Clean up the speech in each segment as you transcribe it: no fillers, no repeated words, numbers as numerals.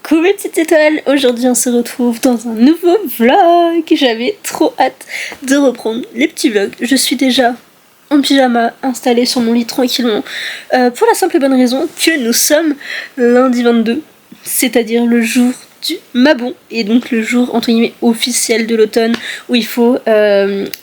Coucou mes petites étoiles, aujourd'hui on se retrouve dans un nouveau vlog. J'avais trop hâte de reprendre les petits vlogs. Je suis déjà en pyjama installée sur mon lit tranquillement pour la simple et bonne raison que nous sommes lundi 22, c'est-à-dire le jour du Mabon, et donc le jour entre guillemets officiel de l'automne où il faut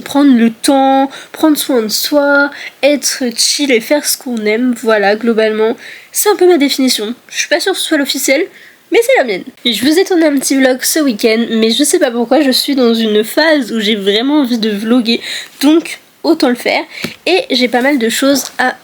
prendre le temps, prendre soin de soi, être chill et faire ce qu'on aime. Voilà, globalement c'est un peu ma définition. Je suis pas sûre que ce soit l'officiel, mais c'est la mienne. Je vous ai tourné un petit vlog ce week-end, mais je sais pas pourquoi je suis dans une phase où j'ai vraiment envie de vlogger, donc autant le faire. Et j'ai pas mal de choses à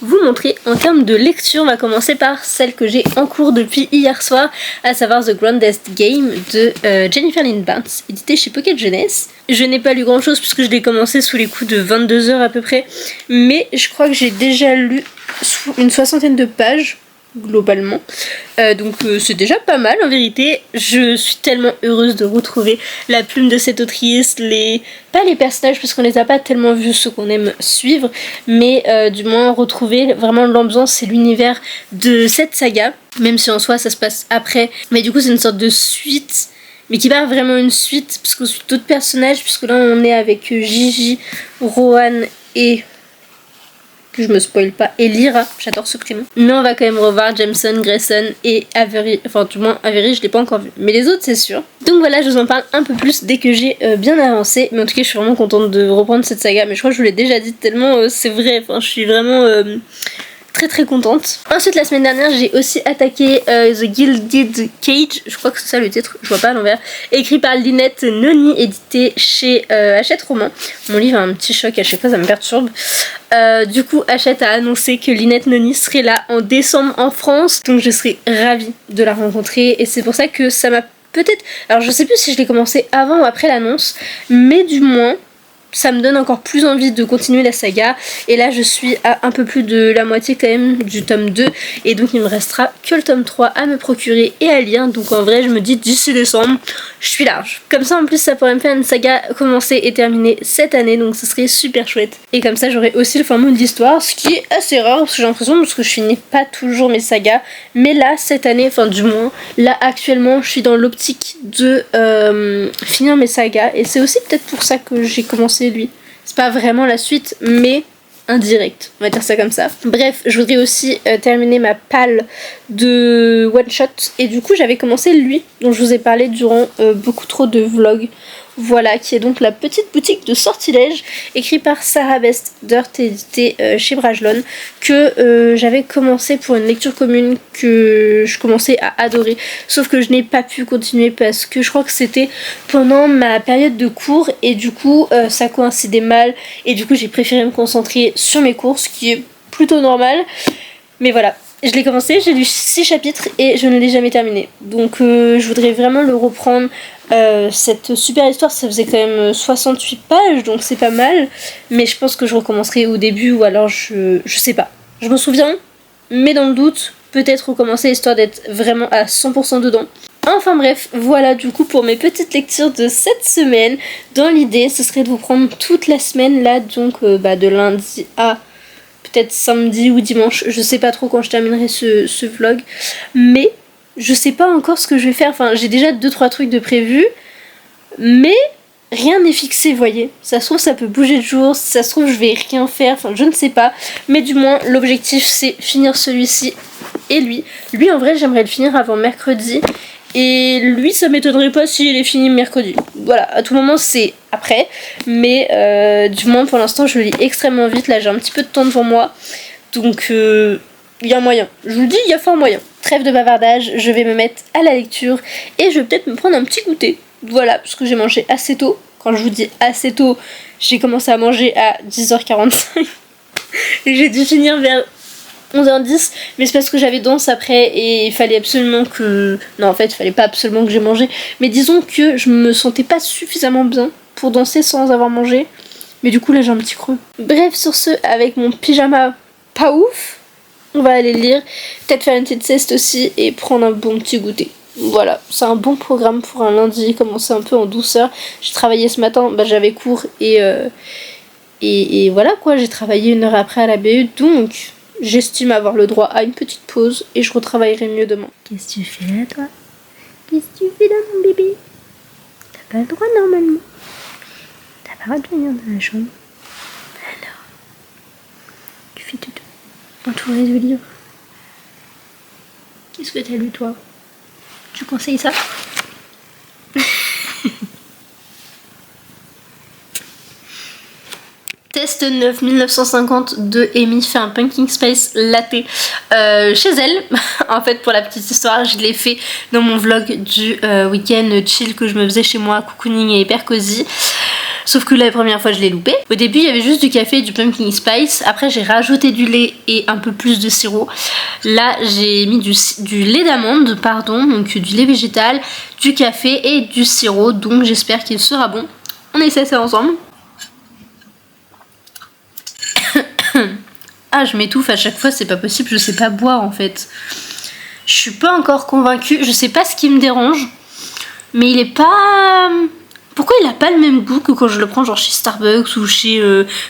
vous montrer en termes de lecture. On va commencer par celle que j'ai en cours depuis hier soir, à savoir The Grandest Game de Jennifer Lynn Barnes, édité chez Pocket Jeunesse. Je n'ai pas lu grand chose puisque je l'ai commencé sous les coups de 22 heures à peu près, mais je crois que j'ai déjà lu une 60aine de pages globalement, donc c'est déjà pas mal en vérité. Je suis tellement heureuse de retrouver la plume de cette autrice, pas les personnages parce qu'on les a pas tellement vus, ceux qu'on aime suivre, mais du moins retrouver vraiment l'ambiance et l'univers de cette saga, même si en soi ça se passe après, mais du coup c'est une sorte de suite, mais qui pas vraiment une suite puisqu'on suit d'autres personnages, puisque là on est avec Gigi, Rohan et... je me spoil pas, et Lyra, j'adore ce prénom. Mais on va quand même revoir Jameson, Grayson et Avery, enfin du moins Avery je l'ai pas encore vu, mais les autres c'est sûr. Donc voilà, je vous en parle un peu plus dès que j'ai bien avancé, mais en tout cas je suis vraiment contente de reprendre cette saga, mais je crois que je vous l'ai déjà dit tellement c'est vrai, enfin je suis vraiment... très contente. Ensuite la semaine dernière j'ai aussi attaqué The Gilded Cage, je crois que c'est ça le titre, je vois pas à l'envers, écrit par Lynette Noni, édité chez Hachette Roman. Mon livre a un petit choc à chaque fois, ça me perturbe. Du coup Hachette a annoncé que Lynette Noni serait là en décembre en France, donc je serais ravie de la rencontrer, et c'est pour ça que ça m'a peut-être... alors je sais plus si je l'ai commencé avant ou après l'annonce, mais du moins ça me donne encore plus envie de continuer la saga, et là je suis à un peu plus de la moitié quand même du tome 2, et donc il me restera que le tome 3 à me procurer et à lire, donc en vrai je me dis d'ici décembre je suis large. Comme ça en plus ça pourrait me faire une saga commencée et terminée cette année, donc ce serait super chouette, et comme ça j'aurai aussi le format d'histoire, ce qui est assez rare parce que j'ai l'impression, parce que je finis pas toujours mes sagas, mais là cette année, enfin du moins là actuellement je suis dans l'optique de finir mes sagas, et c'est aussi peut-être pour ça que j'ai commencé lui. C'est pas vraiment la suite, mais indirect, on va dire ça comme ça. Bref, je voudrais aussi terminer ma palle de one shot, et du coup j'avais commencé lui dont je vous ai parlé durant beaucoup trop de vlogs. Voilà, qui est donc la petite boutique de sortilèges, écrit par Sarah Best Dirt, édité chez Brajlon, que j'avais commencé pour une lecture commune que je commençais à adorer, sauf que je n'ai pas pu continuer parce que je crois que c'était pendant ma période de cours, et du coup ça coïncidait mal, et du coup j'ai préféré me concentrer sur mes cours, ce qui est plutôt normal, mais voilà. Je l'ai commencé, j'ai lu 6 chapitres et je ne l'ai jamais terminé. Donc je voudrais vraiment le reprendre. Cette super histoire, ça faisait quand même 68 pages, donc c'est pas mal. Mais je pense que je recommencerai au début, ou alors je sais pas. Je me souviens, mais dans le doute, peut-être recommencer histoire d'être vraiment à 100% dedans. Enfin bref, voilà du coup pour mes petites lectures de cette semaine. Dans l'idée, ce serait de vous prendre toute la semaine là, donc de lundi à... peut-être samedi ou dimanche, je sais pas trop quand je terminerai ce vlog, mais je sais pas encore ce que je vais faire. Enfin j'ai déjà 2-3 trucs de prévu, mais rien n'est fixé, voyez. Ça se trouve ça peut bouger de jour, ça se trouve je vais rien faire, enfin je ne sais pas, mais du moins l'objectif c'est finir celui-ci et lui en vrai j'aimerais le finir avant mercredi. Et lui ça m'étonnerait pas s'il est fini mercredi. Voilà, à tout moment c'est après, mais du moins pour l'instant je lis extrêmement vite. Là j'ai un petit peu de temps devant moi, donc il y a moyen, je vous le dis, il y a fort moyen. Trêve de bavardage, je vais me mettre à la lecture, et je vais peut-être me prendre un petit goûter. Voilà, parce que j'ai mangé assez tôt. Quand je vous dis assez tôt, j'ai commencé à manger à 10h45 et j'ai dû finir vers 11h10, mais c'est parce que j'avais danse après et il fallait absolument que... non en fait il fallait pas absolument que j'ai mangé, mais disons que je me sentais pas suffisamment bien pour danser sans avoir mangé, mais du coup là j'ai un petit creux. Bref, sur ce, avec mon pyjama pas ouf, on va aller lire, peut-être faire une petite sieste aussi et prendre un bon petit goûter. Voilà, c'est un bon programme pour un lundi, commencer un peu en douceur. J'ai travaillé ce matin, j'avais cours et voilà quoi, j'ai travaillé 1 heure après à la BU, donc j'estime avoir le droit à une petite pause et je retravaillerai mieux demain. Qu'est-ce que tu fais là toi? Qu'est-ce que tu fais là, mon bébé? T'as pas le droit normalement. T'as pas le droit de venir dans la chambre. Alors, tu fais tout entouré de livres. Qu'est-ce que t'as lu toi? Tu conseilles ça? Test 9 1950 de Amy fait un pumpkin spice latte chez elle. En fait, pour la petite histoire, je l'ai fait dans mon vlog du week-end chill que je me faisais chez moi, cocooning et hyper cosy. Sauf que la première fois je l'ai loupé. Au début il y avait juste du café et du pumpkin spice. Après j'ai rajouté du lait et un peu plus de sirop. Là j'ai mis du lait d'amande, pardon, donc du lait végétal, du café et du sirop. Donc j'espère qu'il sera bon. On essaie ça ensemble. Ah, je m'étouffe à chaque fois, c'est pas possible, je sais pas boire en fait. Je suis pas encore convaincue, je sais pas ce qui me dérange, mais il est pas... Pourquoi il a pas le même goût que quand je le prends genre chez Starbucks ou chez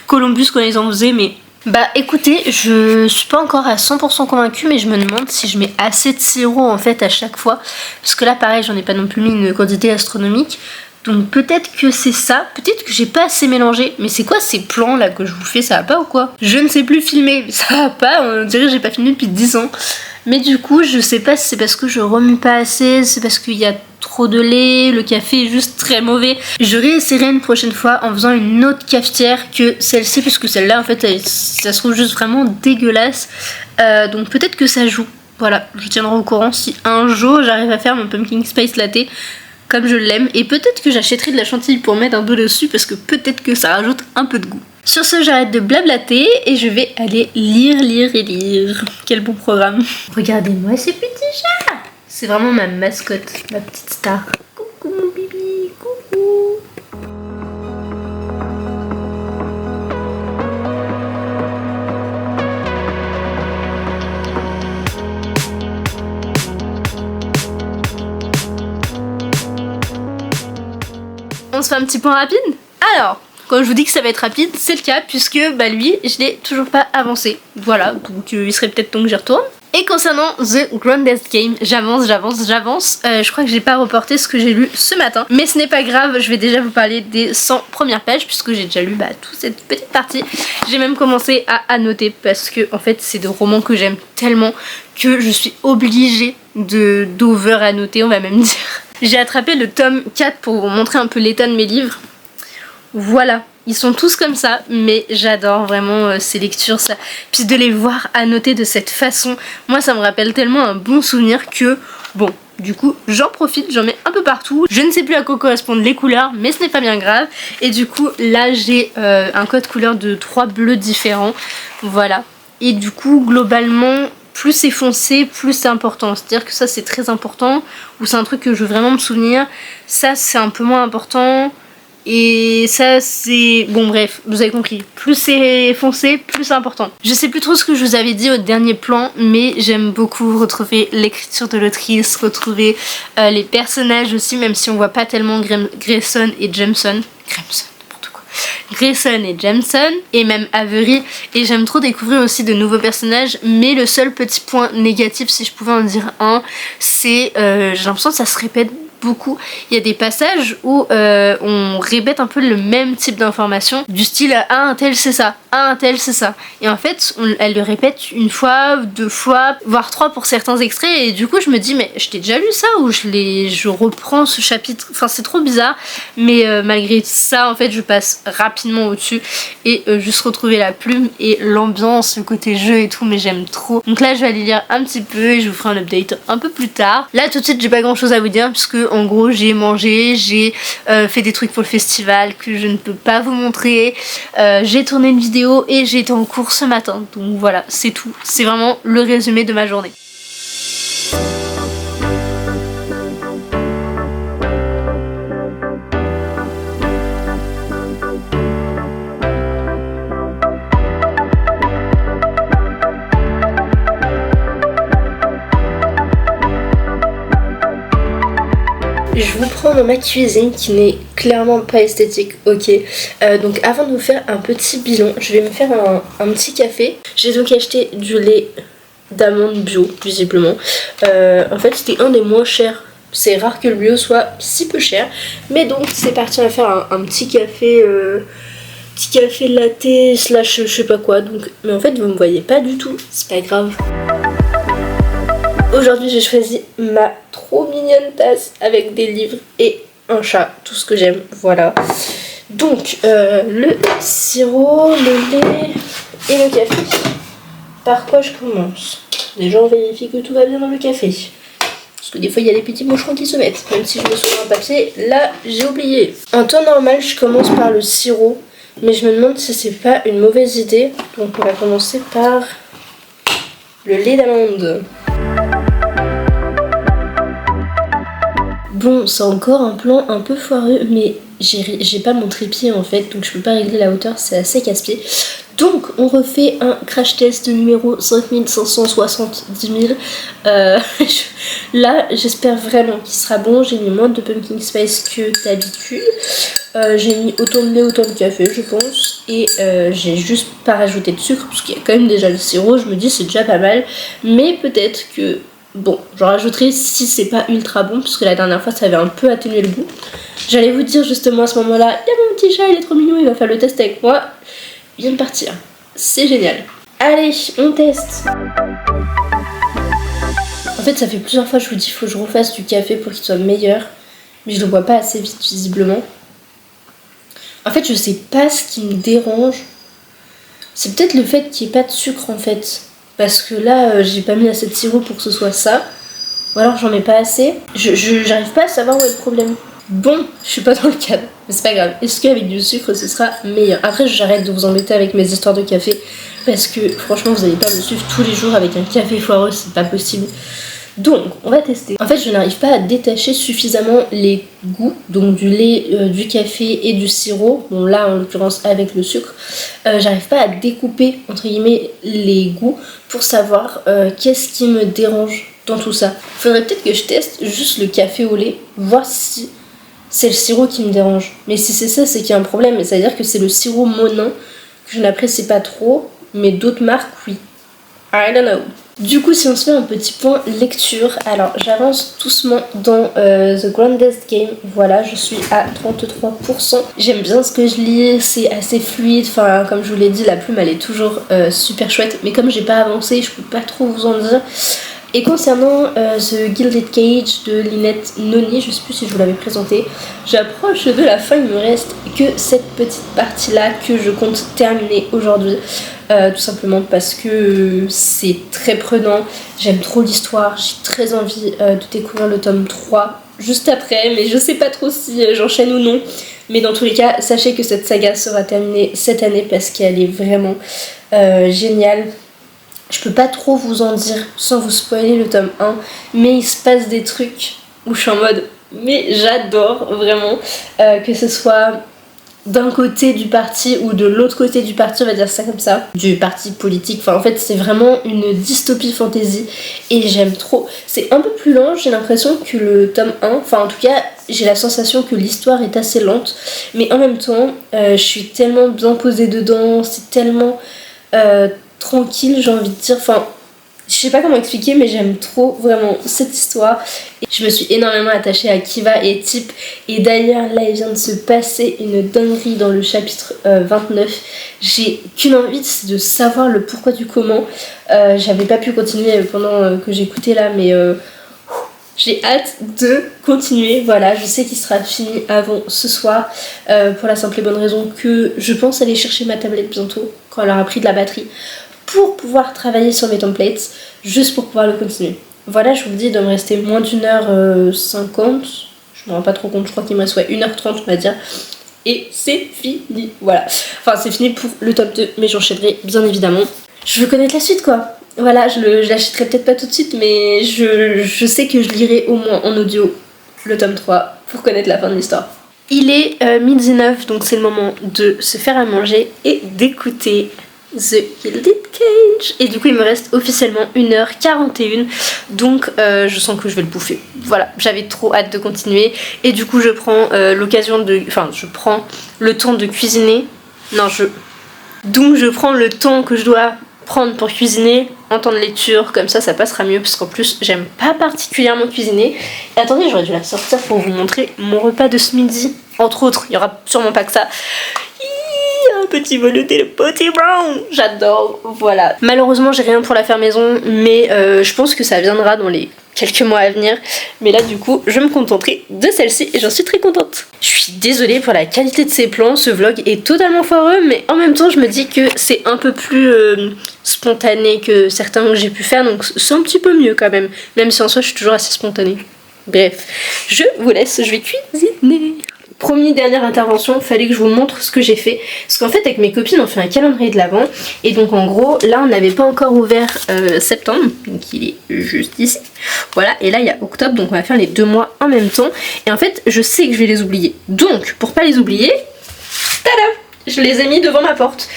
Columbus quand ils en faisaient, mais... Bah écoutez, je suis pas encore à 100% convaincue, mais je me demande si je mets assez de sirop en fait à chaque fois. Parce que là pareil, j'en ai pas non plus mis une quantité astronomique. Donc peut-être que c'est ça, peut-être que j'ai pas assez mélangé. Mais c'est quoi ces plans là que je vous fais, ça va pas ou quoi? Je ne sais plus filmer, ça va pas, on dirait que j'ai pas filmé depuis 10 ans. Mais du coup je sais pas si c'est parce que je remue pas assez, c'est parce qu'il y a trop de lait, le café est juste très mauvais. Je réessayerai une prochaine fois en faisant une autre cafetière que celle-ci, puisque celle-là en fait ça se trouve juste vraiment dégueulasse. Donc peut-être que ça joue. Voilà, je tiendrai au courant si un jour j'arrive à faire mon pumpkin spice latte comme je l'aime, et peut-être que j'achèterai de la chantilly pour mettre un peu dessus parce que peut-être que ça rajoute un peu de goût. Sur ce, j'arrête de blablater et je vais aller lire. Quel bon programme. Regardez-moi ces petits chats. C'est vraiment ma mascotte, ma petite star. Coucou mon bibi, coucou. On se fait un petit point rapide? Alors, quand je vous dis que ça va être rapide, c'est le cas puisque bah lui, je l'ai toujours pas avancé. Voilà, donc il serait peut-être temps que j'y retourne. Et concernant The Grandest Game, j'avance. Je crois que j'ai pas reporté ce que j'ai lu ce matin. Mais ce n'est pas grave, je vais déjà vous parler des 100 premières pages puisque j'ai déjà lu toute cette petite partie. J'ai même commencé à annoter parce que en fait c'est des romans que j'aime tellement que je suis obligée d'over annoter, on va même dire. J'ai attrapé le tome 4 pour vous montrer un peu l'état de mes livres. Voilà, ils sont tous comme ça, mais j'adore vraiment ces lectures, ça. Puis de les voir annoter de cette façon, moi ça me rappelle tellement un bon souvenir que, bon, du coup j'en profite, j'en mets un peu partout. Je ne sais plus à quoi correspondent les couleurs, mais ce n'est pas bien grave. Et du coup là j'ai un code couleur de 3 bleus différents, voilà. Et du coup globalement... plus c'est foncé, plus c'est important. C'est-à-dire que ça c'est très important, ou c'est un truc que je veux vraiment me souvenir. Ça c'est un peu moins important, et ça c'est... Bon bref, vous avez compris. Plus c'est foncé, plus c'est important. Je sais plus trop ce que je vous avais dit au dernier plan, mais j'aime beaucoup retrouver l'écriture de l'autrice, retrouver les personnages aussi, même si on voit pas tellement Grayson et Jameson. Grayson et Jameson et même Avery, et j'aime trop découvrir aussi de nouveaux personnages. Mais le seul petit point négatif, si je pouvais en dire un, c'est j'ai l'impression que ça se répète beaucoup. Il y a des passages où on répète un peu le même type d'information, du style ah un tel c'est ça, ah un tel c'est ça, et en fait elle le répète une fois, 2 fois, voire 3 pour certains extraits, et du coup je me dis mais je t'ai déjà lu ça ou je reprends ce chapitre, enfin c'est trop bizarre. Mais malgré ça en fait je passe rapidement au dessus et juste retrouver la plume et l'ambiance, le côté jeu et tout, mais j'aime trop. Donc là je vais aller lire un petit peu et je vous ferai un update un peu plus tard. Là tout de suite j'ai pas grand chose à vous dire puisque en gros j'ai mangé, j'ai fait des trucs pour le festival que je ne peux pas vous montrer, j'ai tourné une vidéo et j'ai été en cours ce matin. Donc voilà, c'est tout, c'est vraiment le résumé de ma journée. Je vous prends dans ma cuisine qui n'est clairement pas esthétique, ok. Donc avant de vous faire un petit bilan, je vais me faire un petit café. J'ai donc acheté du lait d'amande bio, visiblement. En fait c'était un des moins chers C'est rare que le bio soit si peu cher. Mais donc c'est parti, on va faire un petit café latte slash je sais pas quoi. Donc, mais en fait vous me voyez pas du tout, c'est pas grave. Aujourd'hui j'ai choisi ma trop mignonne tasse avec des livres et un chat, tout ce que j'aime, voilà. Donc le sirop, le lait et le café. Par quoi je commence? Déjà on vérifie que tout va bien dans le café. Parce que des fois il y a des petits moucherons qui se mettent. Même si je me souviens un papier, là j'ai oublié. En temps normal je commence par le sirop. Mais je me demande si c'est pas une mauvaise idée. Donc on va commencer par le lait d'amande. Bon, c'est encore un plan un peu foireux, mais j'ai pas mon trépied en fait, donc je peux pas régler la hauteur, c'est assez casse-pied. Donc on refait un crash test numéro 5570 000. Là j'espère vraiment qu'il sera bon. J'ai mis moins de pumpkin spice que d'habitude. J'ai mis autant de lait, autant de café je pense. Et j'ai juste pas rajouté de sucre parce qu'il y a quand même déjà le sirop. Je me dis c'est déjà pas mal. Mais peut-être que... Bon, j'en rajouterai si c'est pas ultra bon, parce que la dernière fois ça avait un peu atténué le goût. J'allais vous dire justement à ce moment-là, il y a mon petit chat, il est trop mignon, il va faire le test avec moi. Il vient de partir. C'est génial. Allez, on teste. En fait, ça fait plusieurs fois que je vous dis qu'il faut que je refasse du café pour qu'il soit meilleur. Mais je le bois pas assez vite, visiblement. En fait, je sais pas ce qui me dérange. C'est peut-être le fait qu'il n'y ait pas de sucre en fait. Parce que là, j'ai pas mis assez de sirop pour que ce soit ça. Ou alors j'en mets pas assez. J'arrive pas à savoir où est le problème. Bon, je suis pas dans le cadre, mais c'est pas grave. Est-ce qu'avec du sucre ce sera meilleur? Après j'arrête de vous embêter avec mes histoires de café. Parce que franchement vous allez pas me suivre tous les jours avec un café foireux, c'est pas possible. Donc on va tester. En fait je n'arrive pas à détacher suffisamment les goûts. Donc du lait, du café et du sirop. Bon là en l'occurrence avec le sucre. J'arrive pas à découper entre guillemets les goûts pour savoir qu'est-ce qui me dérange dans tout ça. Faudrait peut-être que je teste juste le café au lait. Voir si c'est le sirop qui me dérange. Mais si c'est ça, c'est qu'il y a un problème. Et ça veut dire que c'est le sirop Monin que je n'apprécie pas trop. Mais d'autres marques, oui. I don't know. Du coup, si on se fait un petit point lecture, alors j'avance doucement dans The Grandest Game. Voilà, je suis à 33%. J'aime bien ce que je lis, c'est assez fluide. Enfin, comme je vous l'ai dit, la plume elle est toujours super chouette. Mais comme j'ai pas avancé, je peux pas trop vous en dire. Et concernant The Gilded Cage de Lynette Noni, je sais plus si je vous l'avais présenté, j'approche de la fin, il me reste que cette petite partie là que je compte terminer aujourd'hui. Tout simplement parce que c'est très prenant, j'aime trop l'histoire, j'ai très envie de découvrir le tome 3 juste après, mais je sais pas trop si j'enchaîne ou non. Mais dans tous les cas, sachez que cette saga sera terminée cette année parce qu'elle est vraiment géniale. Je peux pas trop vous en dire sans vous spoiler le tome 1, mais il se passe des trucs où je suis en mode mais j'adore vraiment que ce soit d'un côté du parti ou de l'autre côté du parti, on va dire ça comme ça, du parti politique. Enfin en fait c'est vraiment une dystopie fantasy et j'aime trop. C'est un peu plus lent, j'ai l'impression que le tome 1, enfin en tout cas j'ai la sensation que l'histoire est assez lente, mais en même temps je suis tellement bien posée dedans, c'est tellement tranquille, j'ai envie de dire. Enfin je sais pas comment expliquer, mais j'aime trop vraiment cette histoire. Et je me suis énormément attachée à Kiva et Tip. Et d'ailleurs, là, il vient de se passer une dinguerie dans le chapitre 29. J'ai qu'une envie, c'est de savoir le pourquoi du comment. J'avais pas pu continuer pendant que j'écoutais là, mais j'ai hâte de continuer. Voilà, je sais qu'il sera fini avant ce soir. Pour la simple et bonne raison que je pense aller chercher ma tablette bientôt, quand elle aura pris de la batterie, pour pouvoir travailler sur mes templates, juste pour pouvoir le continuer. Voilà, je vous le dis, il doit me rester moins d'1h50, je me rends pas trop compte, je crois qu'il me reste 1h30 on va dire, et c'est fini, voilà. Enfin c'est fini pour le tome 2, mais j'enchaînerai bien évidemment. Je veux connaître la suite quoi, voilà, je l'achèterai peut-être pas tout de suite, mais je sais que je lirai au moins en audio le tome 3 pour connaître la fin de l'histoire. Il est 12h09, donc c'est le moment de se faire à manger et d'écouter The Gilded Cage. Et du coup il me reste officiellement 1h41, donc je sens que je vais le bouffer. Voilà, j'avais trop hâte de continuer. Et du coup je prends l'occasion de... Enfin je prends le temps de cuisiner. Donc je prends le temps que je dois prendre pour cuisiner en temps de lecture, comme ça passera mieux parce qu'en plus j'aime pas particulièrement cuisiner. Et attendez, j'aurais dû la sortir pour vous montrer mon repas de ce midi, entre autres, il y aura sûrement pas que ça. Un petit velouté de potty brown, j'adore, voilà. Malheureusement j'ai rien pour la faire maison, mais je pense que ça viendra dans les quelques mois à venir. Mais là du coup je me contenterai de celle-ci et j'en suis très contente. Je suis désolée pour la qualité de ces plans, ce vlog est totalement foireux, mais en même temps je me dis que c'est un peu plus spontané que certains que j'ai pu faire, donc c'est un petit peu mieux quand même, même si en soi je suis toujours assez spontanée. Bref, je vous laisse, je vais cuisiner. Dernière intervention, fallait que je vous montre ce que j'ai fait. Parce qu'en fait, avec mes copines, on fait un calendrier de l'Avent. Et donc, en gros, là, on n'avait pas encore ouvert septembre. Donc, il est juste ici. Voilà. Et là, il y a octobre. Donc, on va faire les 2 mois en même temps. Et en fait, je sais que je vais les oublier. Donc, pour pas les oublier, tada! Je les ai mis devant ma porte.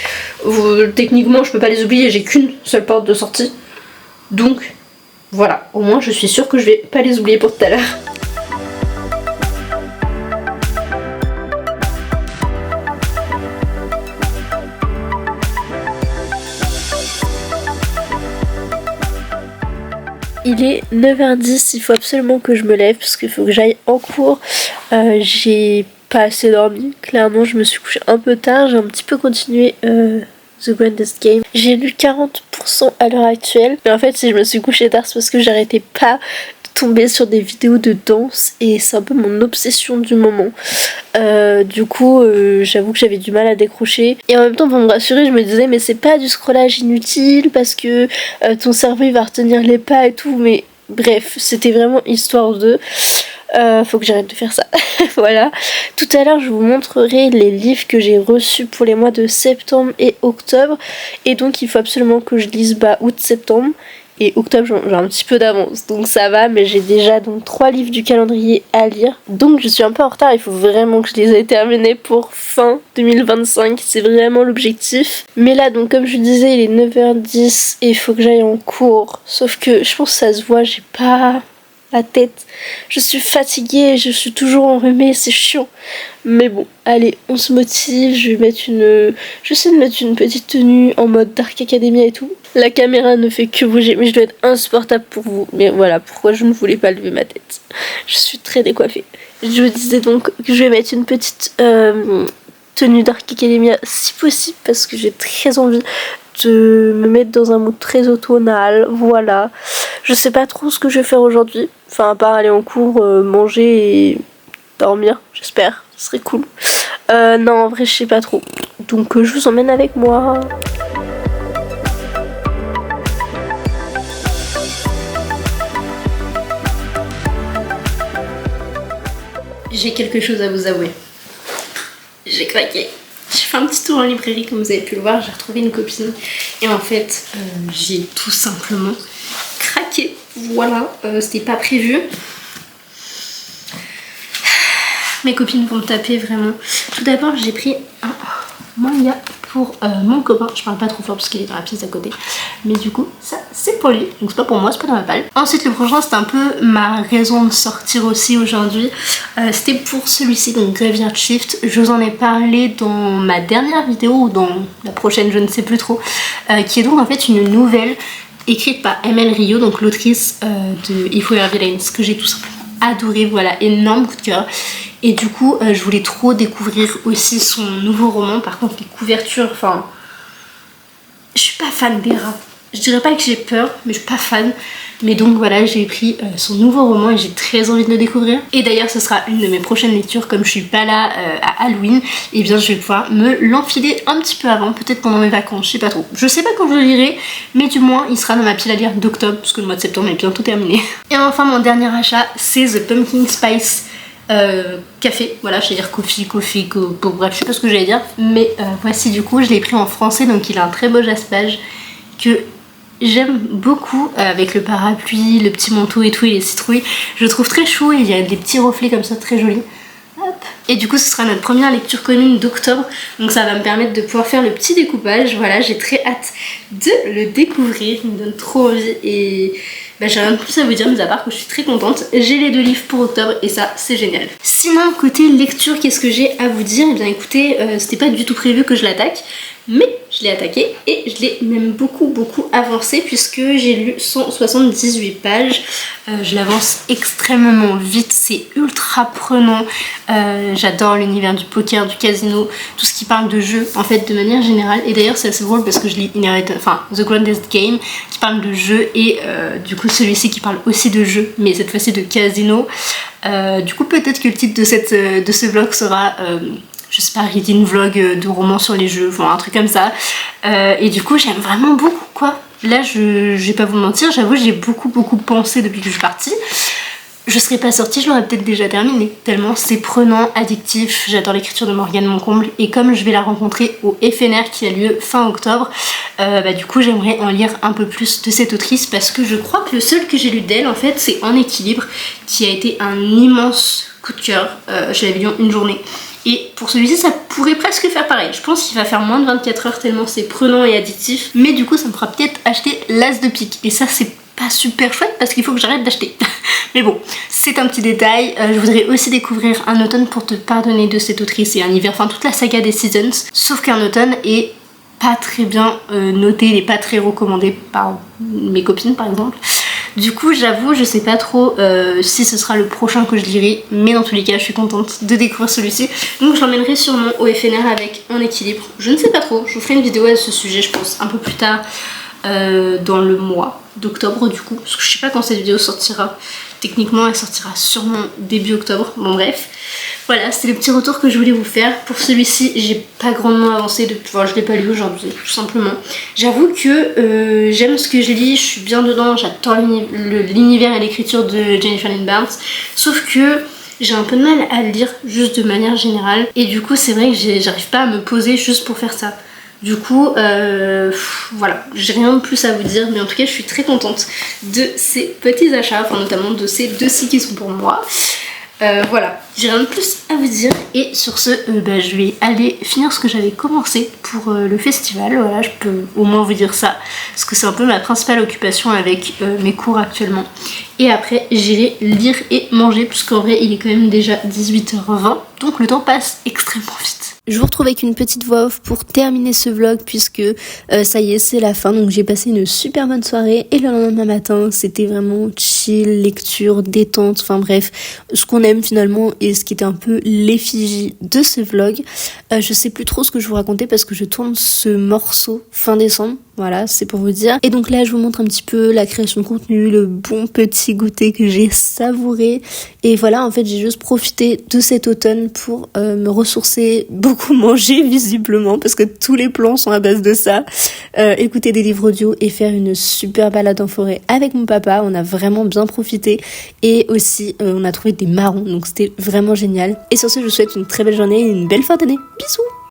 Techniquement, je peux pas les oublier. J'ai qu'une seule porte de sortie. Donc, voilà. Au moins, je suis sûre que je vais pas les oublier pour tout à l'heure. Il est 9h10, il faut absolument que je me lève parce qu'il faut que j'aille en cours. J'ai pas assez dormi, clairement je me suis couchée un peu tard, j'ai un petit peu continué The Grandest Game. J'ai lu 40% à l'heure actuelle, mais en fait si je me suis couchée tard c'est parce que j'arrêtais pas de tomber sur des vidéos de danse et c'est un peu mon obsession du moment. Du coup j'avoue que j'avais du mal à décrocher et en même temps pour me rassurer je me disais mais c'est pas du scrollage inutile parce que ton cerveau il va retenir les pas et tout, mais bref c'était vraiment histoire de faut que j'arrête de faire ça. Voilà, tout à l'heure je vous montrerai les livres que j'ai reçus pour les mois de septembre et octobre et donc il faut absolument que je lise août-septembre. Et octobre j'ai un petit peu d'avance donc ça va, mais j'ai déjà donc 3 livres du calendrier à lire, donc je suis un peu en retard, il faut vraiment que je les ai terminés pour fin 2025, c'est vraiment l'objectif. Mais là donc comme je disais il est 9h10 et il faut que j'aille en cours, sauf que je pense que ça se voit, j'ai pas la tête, je suis fatiguée, je suis toujours enrhumée, c'est chiant. Mais bon, allez, on se motive, j'essaie de mettre une petite tenue en mode Dark Academia et tout. La caméra ne fait que bouger, mais je dois être insupportable pour vous. Mais voilà, pourquoi je ne voulais pas lever ma tête. Je suis très décoiffée. Je vous disais donc que je vais mettre une petite tenue Dark Academia si possible, parce que j'ai très envie de me mettre dans un mood très automnal, voilà. Je sais pas trop ce que je vais faire aujourd'hui, enfin à part aller en cours, manger et dormir, j'espère, ce serait cool. Non en vrai je sais pas trop, donc je vous emmène avec moi. J'ai quelque chose à vous avouer, j'ai craqué. J'ai fait un petit tour en librairie comme vous avez pu le voir, j'ai retrouvé une copine et en fait j'ai tout simplement craqué, voilà, c'était pas prévu. Mes copines vont me taper vraiment. Tout d'abord j'ai pris un manga pour mon copain, je parle pas trop fort parce qu'il est dans la pièce à côté, mais du coup ça c'est pour lui, donc c'est pas pour moi, c'est pas dans ma palle. Ensuite le prochain c'est un peu ma raison de sortir aussi aujourd'hui, c'était pour celui-ci, donc Graveyard Shift. Je vous en ai parlé dans ma dernière vidéo ou dans la prochaine, je ne sais plus trop, qui est donc en fait une nouvelle écrite par ML Rio, donc l'autrice de If We Are Villains, que j'ai tout simplement adoré, voilà, énorme coup de cœur. Et du coup je voulais trop découvrir aussi son nouveau roman. Par contre les couvertures, enfin je suis pas fan des rats, je dirais pas que j'ai peur mais je suis pas fan, mais donc voilà j'ai pris son nouveau roman et j'ai très envie de le découvrir. Et d'ailleurs ce sera une de mes prochaines lectures, comme je suis pas là à Halloween, et bien je vais pouvoir me l'enfiler un petit peu avant, peut-être pendant mes vacances, je sais pas trop, je sais pas quand je le lirai, mais du moins il sera dans ma pile à lire d'octobre parce que le mois de septembre est bientôt terminé. Et enfin mon dernier achat c'est The Pumpkin Spice café, voilà, je vais dire coffee, bref je sais pas ce que j'allais dire, mais voici du coup je l'ai pris en français, donc il a un très beau jaspage que j'aime beaucoup, avec le parapluie, le petit manteau et tout et les citrouilles, je le trouve très chaud et il y a des petits reflets comme ça très jolis. Hop. Et du coup ce sera notre première lecture commune d'octobre, donc ça va me permettre de pouvoir faire le petit découpage, voilà, j'ai très hâte de le découvrir, il me donne trop envie et bah, j'ai rien de plus à vous dire, mais à part que je suis très contente. J'ai les 2 livres pour octobre et ça c'est génial. Sinon côté lecture, qu'est-ce que j'ai à vous dire? Et bien écoutez, c'était pas du tout prévu que je l'attaque, mais je l'ai attaqué et je l'ai même beaucoup avancé puisque j'ai lu 178 pages. Je l'avance extrêmement vite, c'est ultra prenant. J'adore l'univers du poker, du casino, tout ce qui parle de jeux en fait de manière générale. Et d'ailleurs c'est assez drôle parce que je lis The Grandest Game qui parle de jeux et du coup celui-ci qui parle aussi de jeux mais cette fois-ci de casino. Du coup peut-être que le titre de ce vlog sera je sais pas, reading vlog de romans sur les jeux, enfin un truc comme ça. Et du coup j'aime vraiment beaucoup quoi. Là je vais pas vous mentir, j'avoue j'ai beaucoup pensé depuis que je suis partie. Je serais pas sortie, je l'aurais peut-être déjà terminé. Tellement c'est prenant, addictif, j'adore l'écriture de Morgane, mon comble. Et comme je vais la rencontrer au FNR qui a lieu fin octobre, du coup j'aimerais en lire un peu plus de cette autrice parce que je crois que le seul que j'ai lu d'elle en fait c'est En équilibre qui a été un immense coup de cœur. Je l'avais lu en une journée. Et pour celui-ci ça pourrait presque faire pareil. Je pense qu'il va faire moins de 24 heures tellement c'est prenant et addictif. Mais du coup ça me fera peut-être acheter l'As de pique. Et ça c'est pas super chouette parce qu'il faut que j'arrête d'acheter. Mais bon, c'est un petit détail. Je voudrais aussi découvrir Un automne pour te pardonner de cette autrice et Un hiver, enfin toute la saga des Seasons. Sauf qu'Un automne est pas très bien noté, il est pas très recommandé par mes copines par exemple. Du coup j'avoue je sais pas trop si ce sera le prochain que je lirai, mais dans tous les cas je suis contente de découvrir celui-ci. Donc je l'emmènerai sûrement au FNR avec En équilibre. Je ne sais pas trop, je vous ferai une vidéo à ce sujet je pense un peu plus tard dans le mois d'octobre du coup, parce que je sais pas quand cette vidéo sortira. Techniquement elle sortira sûrement début octobre, bon bref. Voilà, c'était le petit retour que je voulais vous faire. Pour celui-ci, j'ai pas grandement avancé depuis, enfin je l'ai pas lu aujourd'hui, tout simplement. J'avoue que j'aime ce que je lis, je suis bien dedans, j'adore l'univers et l'écriture de Jennifer Lynn Barnes. Sauf que j'ai un peu de mal à le lire juste de manière générale. Et du coup c'est vrai que j'arrive pas à me poser juste pour faire ça. Du coup, voilà, j'ai rien de plus à vous dire, mais en tout cas je suis très contente de ces petits achats, enfin notamment de ces deux-ci qui sont pour moi. Voilà, j'ai rien de plus à vous dire et sur ce, je vais aller finir ce que j'avais commencé pour le festival. Voilà, je peux au moins vous dire ça, parce que c'est un peu ma principale occupation avec mes cours actuellement. Et après, j'irai lire et manger, puisqu'en vrai, il est quand même déjà 18h20, donc le temps passe extrêmement vite. Je vous retrouve avec une petite voix off pour terminer ce vlog puisque ça y est c'est la fin, donc j'ai passé une super bonne soirée et le lendemain matin c'était vraiment chill, lecture, détente, enfin bref ce qu'on aime finalement et ce qui était un peu l'effigie de ce vlog. Je sais plus trop ce que je vous racontais parce que je tourne ce morceau fin décembre. Voilà, c'est pour vous dire. Et donc là, je vous montre un petit peu la création de contenu, le bon petit goûter que j'ai savouré. Et voilà, en fait, j'ai juste profité de cet automne pour me ressourcer, beaucoup manger visiblement, parce que tous les plans sont à base de ça. Écouter des livres audio et faire une super balade en forêt avec mon papa. On a vraiment bien profité. Et aussi, on a trouvé des marrons, donc c'était vraiment génial. Et sur ce, je vous souhaite une très belle journée et une belle fin d'année. Bisous!